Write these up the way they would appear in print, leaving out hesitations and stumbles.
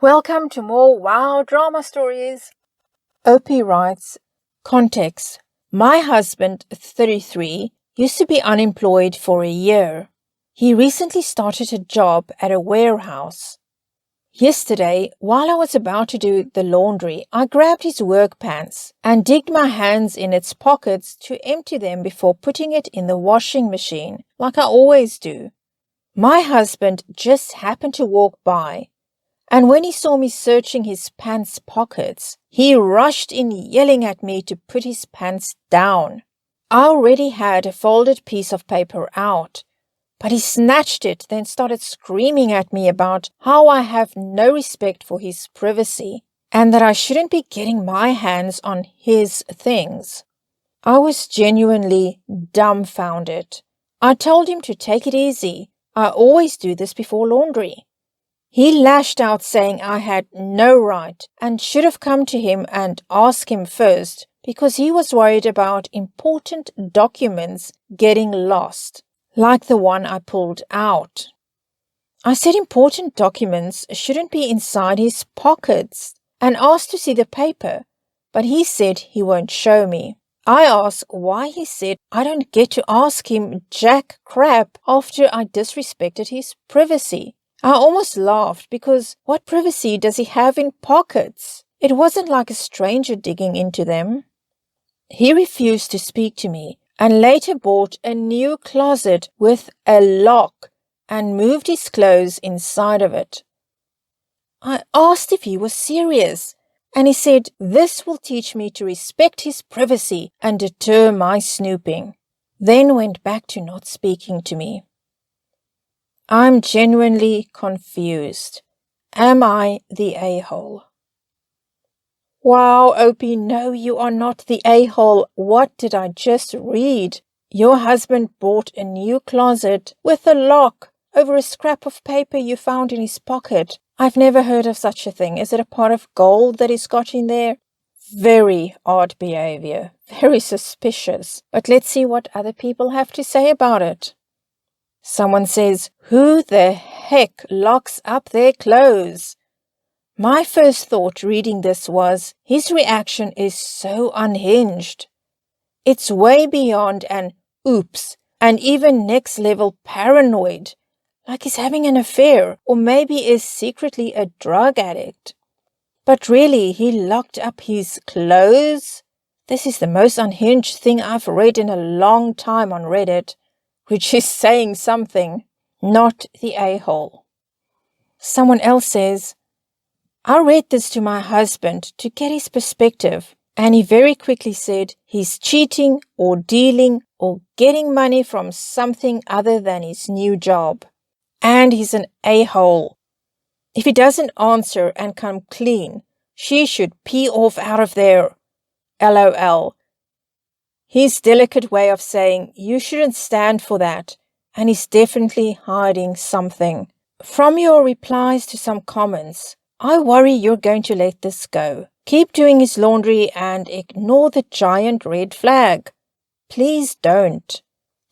Welcome to more wow drama stories. Opie writes, context. My husband, 33, used to be unemployed for a year. He recently started a job at a warehouse. Yesterday, while I was about to do the laundry, I grabbed his work pants and digged my hands in its pockets to empty them before putting it in the washing machine, like I always do. My husband just happened to walk by, and when he saw me searching his pants pockets, he rushed in yelling at me to put his pants down. I already had a folded piece of paper out, but he snatched it, then started screaming at me about how I have no respect for his privacy and that I shouldn't be getting my hands on his things. I was genuinely dumbfounded. I told him to take it easy. I always do this before laundry. He lashed out saying I had no right and should have come to him and asked him first because he was worried about important documents getting lost, like the one I pulled out. I said important documents shouldn't be inside his pockets and asked to see the paper, but he said he won't show me. I asked why he said I don't get to ask him jack crap after I disrespected his privacy. I almost laughed because what privacy does he have in pockets? It wasn't like a stranger digging into them. He refused to speak to me and later bought a new closet with a lock and moved his clothes inside of it. I asked if he was serious, and he said this will teach me to respect his privacy and deter my snooping, then went back to not speaking to me. I'm genuinely confused. Am I the a-hole? Wow, Opie, no, you are not the a-hole. What did I just read? Your husband bought a new closet with a lock over a scrap of paper you found in his pocket. I've never heard of such a thing. Is it a pot of gold that he's got in there? Very odd behavior. Very suspicious. But let's see what other people have to say about it. Someone says, who the heck locks up their clothes? My first thought reading this was, his reaction is so unhinged. It's way beyond an oops and even next level paranoid, like he's having an affair or maybe is secretly a drug addict. But really, he locked up his clothes? This is the most unhinged thing I've read in a long time on Reddit, which is saying something, not the a-hole. Someone else says, I read this to my husband to get his perspective, and he very quickly said he's cheating or dealing or getting money from something other than his new job. And he's an a-hole. If he doesn't answer and come clean, she should pee off out of there. LOL. His delicate way of saying you shouldn't stand for that, and he's definitely hiding something. From your replies to some comments, I worry you're going to let this go. Keep doing his laundry and ignore the giant red flag. Please don't.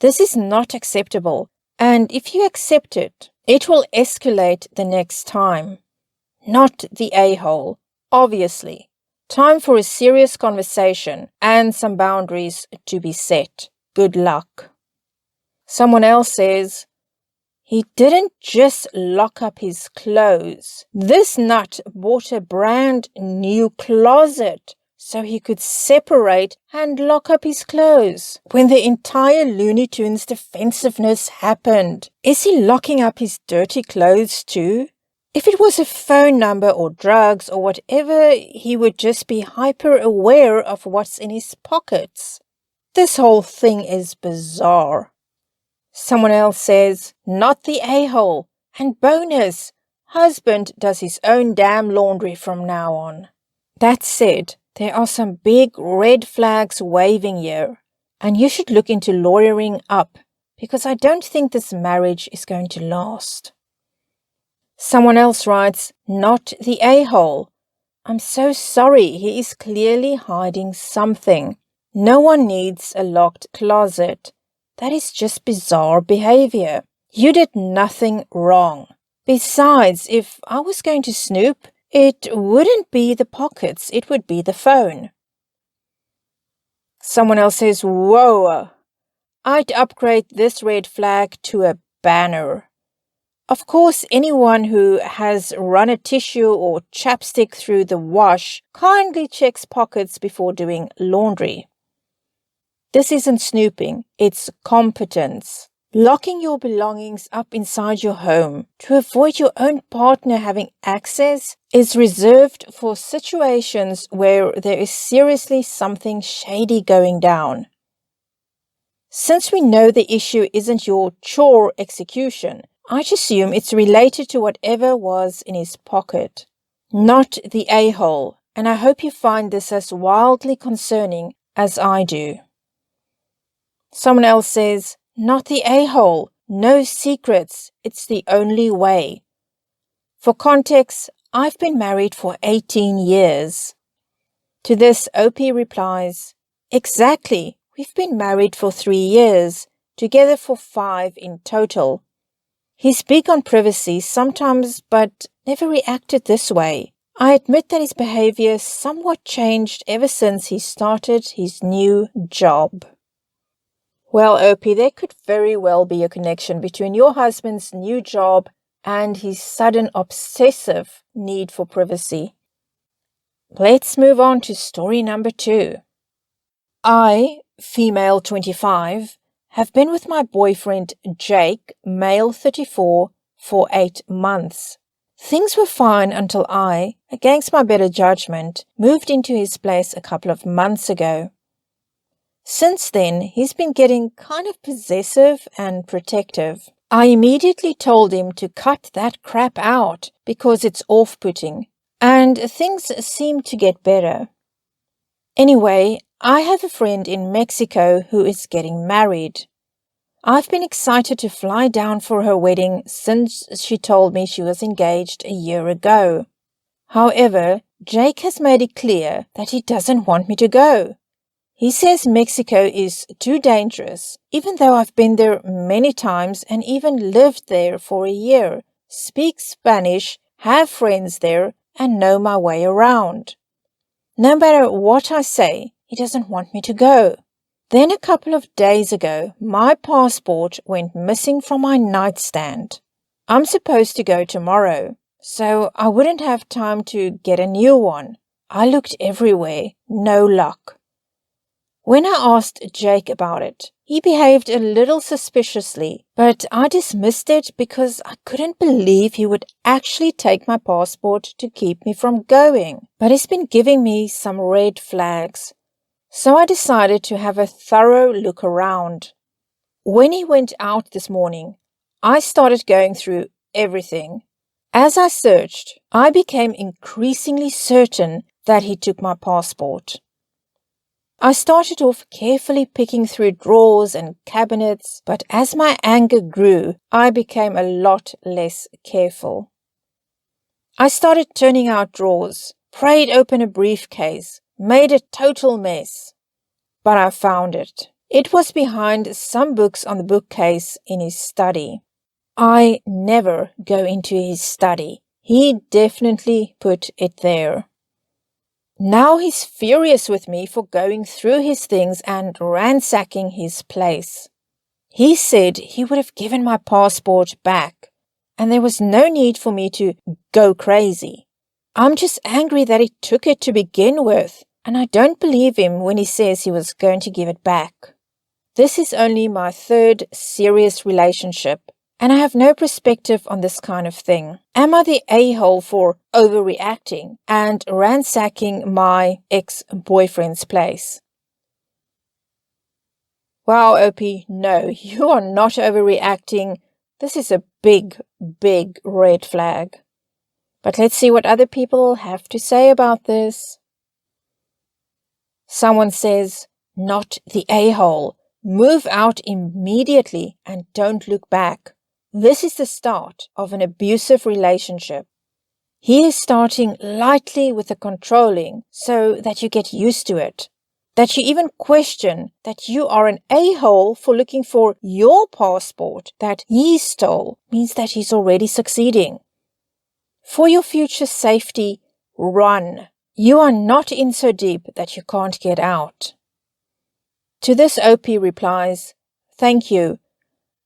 This is not acceptable, and if you accept it, it will escalate the next time. Not the a-hole, obviously. Time for a serious conversation and some boundaries to be set. Good luck. Someone else says, he didn't just lock up his clothes. This nut bought a brand new closet so he could separate and lock up his clothes when the entire Looney Tunes defensiveness happened. Is he locking up his dirty clothes too? If it was a phone number or drugs or whatever, he would just be hyper aware of what's in his pockets. This whole thing is bizarre. Someone else says, not the a-hole. And bonus, husband does his own damn laundry from now on. That said, there are some big red flags waving here, and you should look into lawyering up because I don't think this marriage is going to last. Someone else writes, not the a-hole. I'm so sorry, he is clearly hiding something. No one needs a locked closet. That is just bizarre behavior. You did nothing wrong. Besides, if I was going to snoop, It wouldn't be the pockets, it would be the phone. Someone else says, whoa, I'd upgrade this red flag to a banner. Of course, anyone who has run a tissue or chapstick through the wash kindly checks pockets before doing laundry. This isn't snooping, it's competence. Locking your belongings up inside your home to avoid your own partner having access is reserved for situations where there is seriously something shady going down. Since we know the issue isn't your chore execution, I'd assume it's related to whatever was in his pocket, not the a-hole, and I hope you find this as wildly concerning as I do. Someone else says, not the a-hole, no secrets, it's the only way. For context, I've been married for 18 years. To this, OP replies, exactly, we've been married for 3 years, together for 5 in total. He's big on privacy sometimes, but never reacted this way. I admit that his behavior somewhat changed ever since he started his new job. Well, OP, there could very well be a connection between your husband's new job and his sudden obsessive need for privacy. Let's move on to story number 2. I, female 25, have been with my boyfriend Jake, male 34, for 8 months. Things were fine until I, against my better judgment, moved into his place a couple of months ago. Since then, he's been getting kind of possessive and protective. I immediately told him to cut that crap out because it's off-putting, and things seem to get better. Anyway, I have a friend in Mexico who is getting married. I've been excited to fly down for her wedding since she told me she was engaged a year ago. However, Jake has made it clear that he doesn't want me to go. He says Mexico is too dangerous, even though I've been there many times and even lived there for a year, speak Spanish, have friends there, and know my way around. No matter what I say, he doesn't want me to go. Then a couple of days ago, my passport went missing from my nightstand. I'm supposed to go tomorrow, so I wouldn't have time to get a new one. I looked everywhere, no luck. When I asked Jake about it, he behaved a little suspiciously, but I dismissed it because I couldn't believe he would actually take my passport to keep me from going. But he's been giving me some red flags, so I decided to have a thorough look around. When he went out this morning, I started going through everything. As I searched, I became increasingly certain that he took my passport. I started off carefully picking through drawers and cabinets, but as my anger grew, I became a lot less careful. I started turning out drawers, pried open a briefcase, made a total mess. But I found it. It was behind some books on the bookcase in his study. I never go into his study. He definitely put it there. Now he's furious with me for going through his things and ransacking his place. He said he would have given my passport back, and there was no need for me to go crazy. I'm just angry that he took it to begin with, and I don't believe him when he says he was going to give it back. This is only my 3rd serious relationship, and I have no perspective on this kind of thing. Am I the a-hole for overreacting and ransacking my ex-boyfriend's place? Wow, OP, no, you are not overreacting. This is a big, big red flag. But let's see what other people have to say about this. Someone says, not the a-hole. Move out immediately and don't look back. This is the start of an abusive relationship. He is starting lightly with the controlling so that you get used to it. That you even question that you are an a-hole for looking for your passport that he stole means that he's already succeeding. For your future safety, run. You are not in so deep that you can't get out. To this, OP replies, thank you.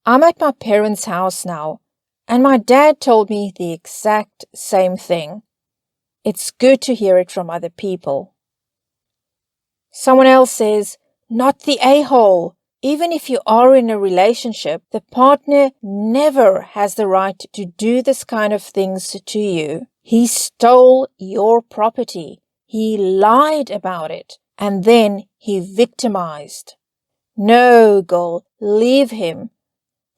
I'm at my parents' house now, and my dad told me the exact same thing. It's good to hear it from other people. Someone else says, not the a-hole. Even if you are in a relationship, the partner never has the right to do this kind of things to you. He stole your property. He lied about it. And then he victimized. No, girl, leave him.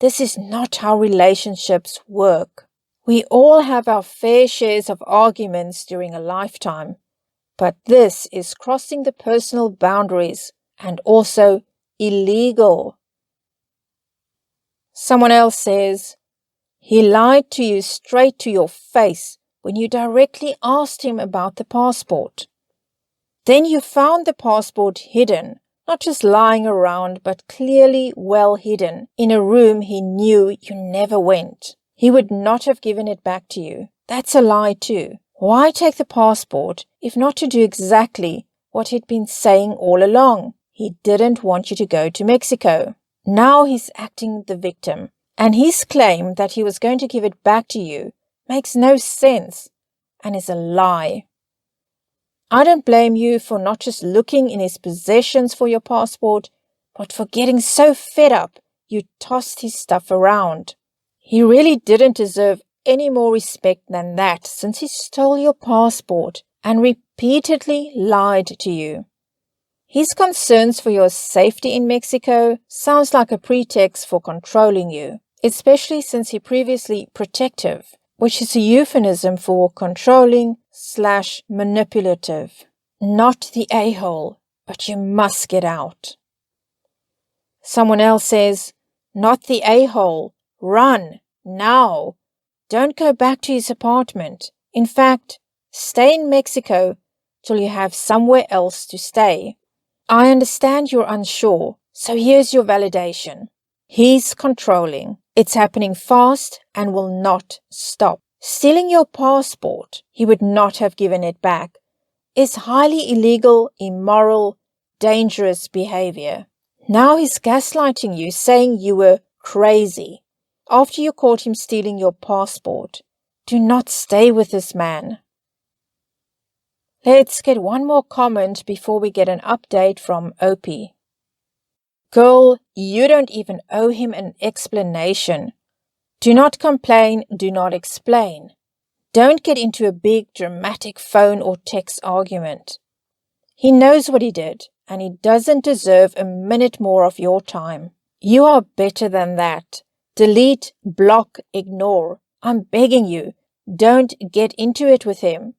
This is not how relationships work. We all have our fair shares of arguments during a lifetime, but this is crossing the personal boundaries and also illegal. Someone else says, he lied to you straight to your face when you directly asked him about the passport. Then you found the passport hidden, not just lying around, but clearly well hidden, in a room he knew you never went. He would not have given it back to you. That's a lie too. Why take the passport if not to do exactly what he'd been saying all along? He didn't want you to go to Mexico. Now he's acting the victim, and his claim that he was going to give it back to you makes no sense and is a lie. I don't blame you for not just looking in his possessions for your passport, but for getting so fed up you tossed his stuff around. He really didn't deserve any more respect than that, since he stole your passport and repeatedly lied to you. His concerns for your safety in Mexico sounds like a pretext for controlling you, especially since he previously protective, which is a euphemism for controlling/manipulative. Not the a-hole, but you must get out. Someone else says, not the a-hole, run, now. Don't go back to his apartment. In fact, stay in Mexico till you have somewhere else to stay. I understand you're unsure, so here's your validation. He's controlling. It's happening fast and will not stop. Stealing your passport, he would not have given it back, is highly illegal, immoral, dangerous behavior. Now he's gaslighting you, saying you were crazy. After you caught him stealing your passport, do not stay with this man. Let's get one more comment before we get an update from OP. Girl, you don't even owe him an explanation. Do not complain, do not explain. Don't get into a big dramatic phone or text argument. He knows what he did, and he doesn't deserve a minute more of your time. You are better than that. Delete, block, ignore. I'm begging you, don't get into it with him.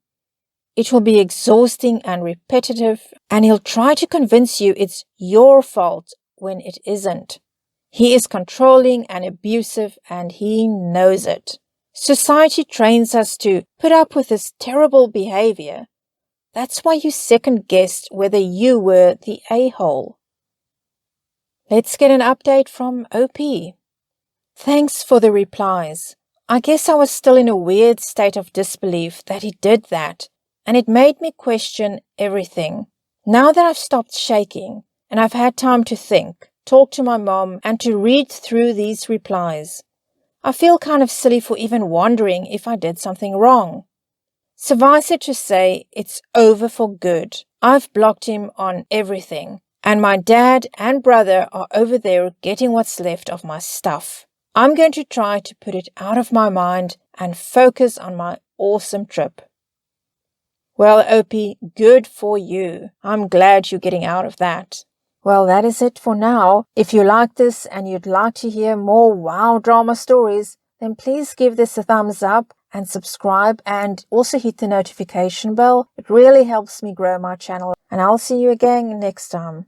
It will be exhausting and repetitive, and he'll try to convince you it's your fault when it isn't. He is controlling and abusive, and he knows it. Society trains us to put up with this terrible behavior. That's why you second-guessed whether you were the a-hole. Let's get an update from OP. Thanks for the replies. I guess I was still in a weird state of disbelief that he did that, and it made me question everything. Now that I've stopped shaking, and I've had time to think, talk to my mom, and to read through these replies, I feel kind of silly for even wondering if I did something wrong. Suffice it to say, it's over for good. I've blocked him on everything, and my dad and brother are over there getting what's left of my stuff. I'm going to try to put it out of my mind and focus on my awesome trip. Well, OP, good for you. I'm glad you're getting out of that. Well, that is it for now. If you like this and you'd like to hear more wow drama stories, then please give this a thumbs up and subscribe, and also hit the notification bell. It really helps me grow my channel, and I'll see you again next time.